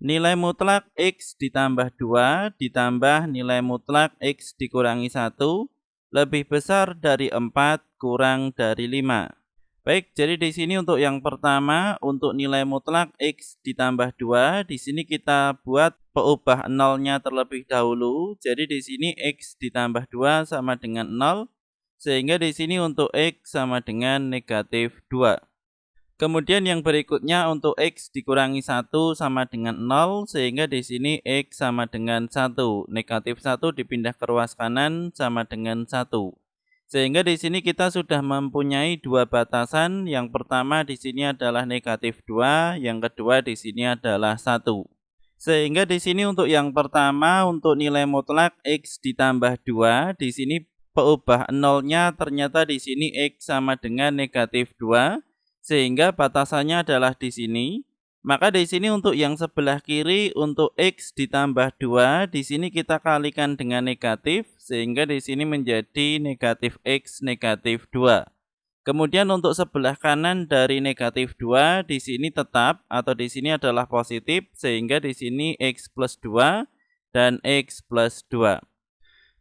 Nilai mutlak X ditambah 2 ditambah nilai mutlak X dikurangi 1 lebih besar dari 4 kurang dari 5. Baik, jadi di sini untuk yang pertama, untuk nilai mutlak X ditambah 2, di sini kita buat peubah nolnya terlebih dahulu. Jadi di sini X ditambah 2 sama dengan 0, sehingga di sini untuk X sama dengan negatif 2. Kemudian yang berikutnya untuk X dikurangi 1 sama dengan 0, sehingga di sini X sama dengan 1. Negatif 1 dipindah ke ruas kanan sama dengan 1. Sehingga di sini kita sudah mempunyai dua batasan. Yang pertama di sini adalah negatif 2, yang kedua di sini adalah 1. Sehingga di sini untuk yang pertama, untuk nilai mutlak X ditambah 2, di sini peubah nolnya ternyata di sini X sama dengan negatif 2, sehingga batasannya adalah di sini. Maka di sini untuk yang sebelah kiri, untuk X ditambah 2, di sini kita kalikan dengan negatif, sehingga di sini menjadi negatif X negatif 2. Kemudian untuk sebelah kanan dari negatif 2, di sini tetap atau di sini adalah positif, sehingga di sini X plus 2 dan X plus 2.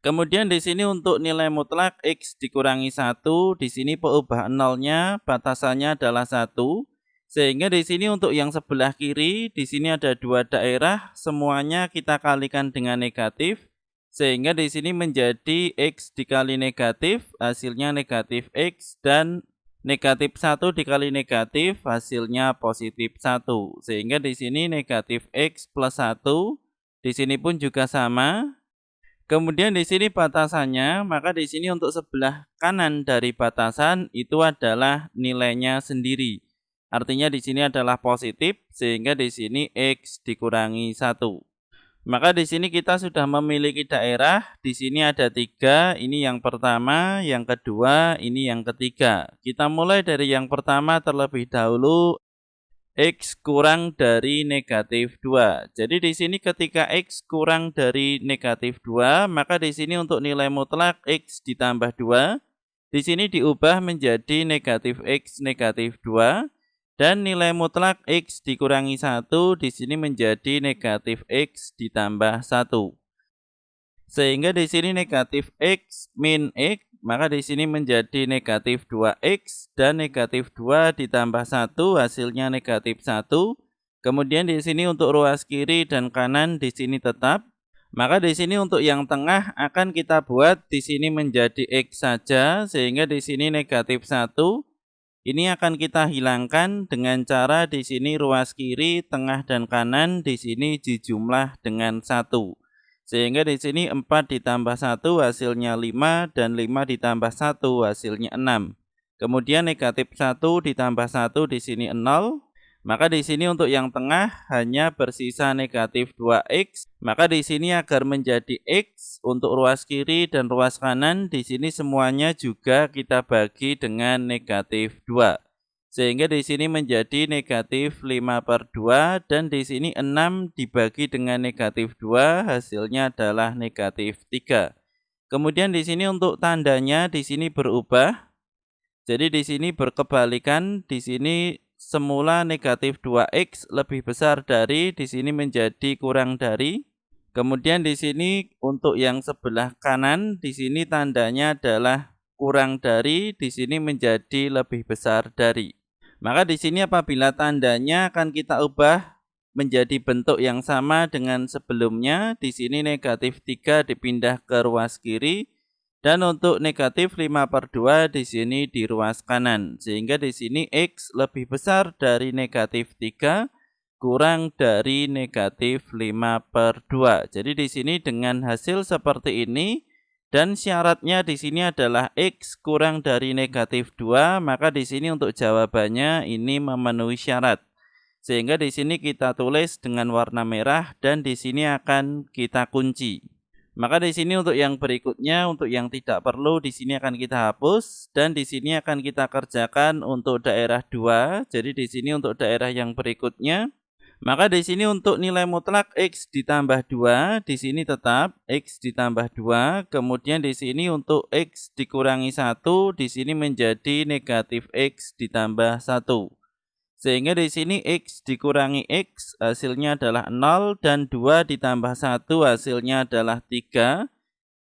Kemudian di sini untuk nilai mutlak X dikurangi 1, di sini peubah nolnya batasannya adalah 1. Sehingga di sini untuk yang sebelah kiri, di sini ada dua daerah, semuanya kita kalikan dengan negatif. Sehingga di sini menjadi X dikali negatif, hasilnya negatif X, dan negatif 1 dikali negatif, hasilnya positif 1. Sehingga di sini negatif X plus 1, di sini pun juga sama. Kemudian di sini batasannya, maka di sini untuk sebelah kanan dari batasan itu adalah nilainya sendiri. Artinya di sini adalah positif, sehingga di sini X dikurangi 1. Maka di sini kita sudah memiliki daerah, di sini ada 3, ini yang pertama, yang kedua, ini yang ketiga. Kita mulai dari yang pertama terlebih dahulu, X kurang dari negatif 2. Jadi di sini ketika X kurang dari negatif 2, maka di sini untuk nilai mutlak X ditambah 2, di sini diubah menjadi negatif X negatif 2, dan nilai mutlak X dikurangi 1, di sini menjadi negatif X ditambah 1. Sehingga di sini negatif X min X, maka di sini menjadi negatif 2X, dan negatif 2 ditambah 1 hasilnya negatif 1. Kemudian di sini untuk ruas kiri dan kanan di sini tetap. Maka di sini untuk yang tengah akan kita buat di sini menjadi X saja, sehingga di sini negatif 1. Ini akan kita hilangkan dengan cara di sini ruas kiri, tengah, dan kanan di sini dijumlah dengan 1. Sehingga di sini 4 ditambah 1 hasilnya 5, dan 5 ditambah 1 hasilnya 6. Kemudian negatif 1 ditambah 1 di sini 0. Maka di sini untuk yang tengah hanya bersisa negatif 2X. Maka di sini agar menjadi X untuk ruas kiri dan ruas kanan, di sini semuanya juga kita bagi dengan negatif 2. Sehingga di sini menjadi negatif 5/2, dan di sini 6 dibagi dengan negatif 2, hasilnya adalah negatif 3. Kemudian di sini untuk tandanya di sini berubah. Jadi di sini berkebalikan, di sini semula negatif 2X lebih besar dari, di sini menjadi kurang dari. Kemudian di sini untuk yang sebelah kanan, di sini tandanya adalah kurang dari, di sini menjadi lebih besar dari. Maka di sini apabila tandanya akan kita ubah menjadi bentuk yang sama dengan sebelumnya, di sini negatif 3 dipindah ke ruas kiri, dan untuk negatif 5/2 di sini di ruas kanan. Sehingga di sini X lebih besar dari negatif 3 kurang dari negatif 5/2. Jadi di sini dengan hasil seperti ini, dan syaratnya di sini adalah X kurang dari negatif 2, maka di sini untuk jawabannya ini memenuhi syarat. Sehingga di sini kita tulis dengan warna merah, dan di sini akan kita kunci. Maka di sini untuk yang berikutnya, untuk yang tidak perlu di sini akan kita hapus, dan di sini akan kita kerjakan untuk daerah 2. Jadi di sini untuk daerah yang berikutnya, maka di sini untuk nilai mutlak X ditambah 2, di sini tetap X ditambah 2. Kemudian di sini untuk X dikurangi 1, di sini menjadi negatif X ditambah 1. Sehingga di sini X dikurangi X hasilnya adalah 0 dan 2 ditambah 1 hasilnya adalah 3.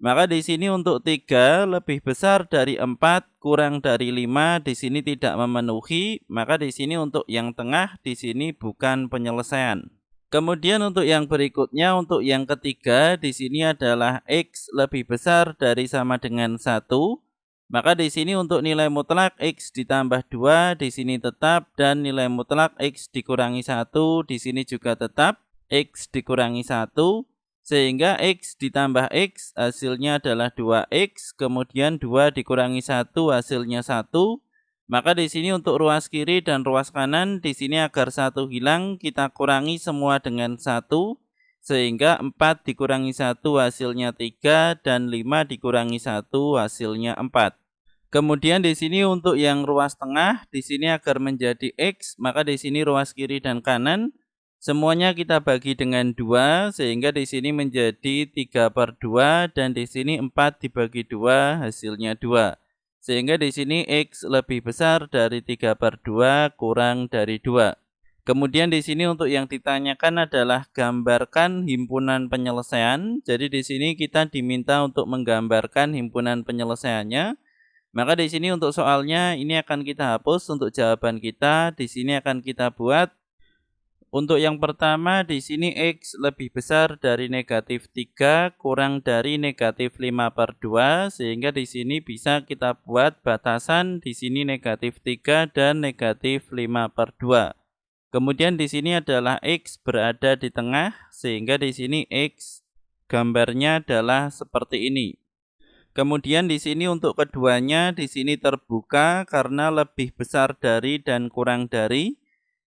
Maka di sini untuk 3 lebih besar dari 4 kurang dari 5 di sini tidak memenuhi, maka di sini untuk yang tengah di sini bukan penyelesaian. Kemudian untuk yang berikutnya, untuk yang ketiga di sini adalah X lebih besar dari sama dengan 1. Maka di sini untuk nilai mutlak X ditambah 2 di sini tetap, dan nilai mutlak X dikurangi 1 di sini juga tetap, X dikurangi 1. Sehingga X ditambah X hasilnya adalah 2X, kemudian 2 dikurangi 1 hasilnya 1. Maka di sini untuk ruas kiri dan ruas kanan, di sini agar 1 hilang, kita kurangi semua dengan 1. Sehingga 4 dikurangi 1 hasilnya 3, dan 5 dikurangi 1 hasilnya 4. Kemudian di sini untuk yang ruas tengah, di sini agar menjadi X, maka di sini ruas kiri dan kanan, semuanya kita bagi dengan 2, sehingga di sini menjadi 3/2, dan di sini 4 dibagi 2 hasilnya 2. Sehingga di sini X lebih besar dari 3/2 kurang dari 2. Kemudian di sini untuk yang ditanyakan adalah gambarkan himpunan penyelesaian. Jadi di sini kita diminta untuk menggambarkan himpunan penyelesaiannya. Maka di sini untuk soalnya ini akan kita hapus, untuk jawaban kita di sini akan kita buat. Untuk yang pertama di sini X lebih besar dari negatif 3 kurang dari negatif 5/2, sehingga di sini bisa kita buat batasan di sini negatif 3 dan negatif 5/2. Kemudian di sini adalah X berada di tengah, sehingga di sini X gambarnya adalah seperti ini. Kemudian di sini untuk keduanya di sini terbuka karena lebih besar dari dan kurang dari.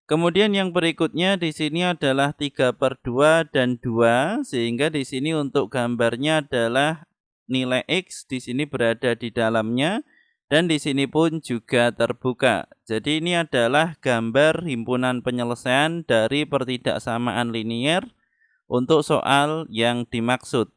Kemudian yang berikutnya di sini adalah 3/2 dan 2, sehingga di sini untuk gambarnya adalah nilai X di sini berada di dalamnya, dan di sini pun juga terbuka. Jadi ini adalah gambar himpunan penyelesaian dari pertidaksamaan linier untuk soal yang dimaksud.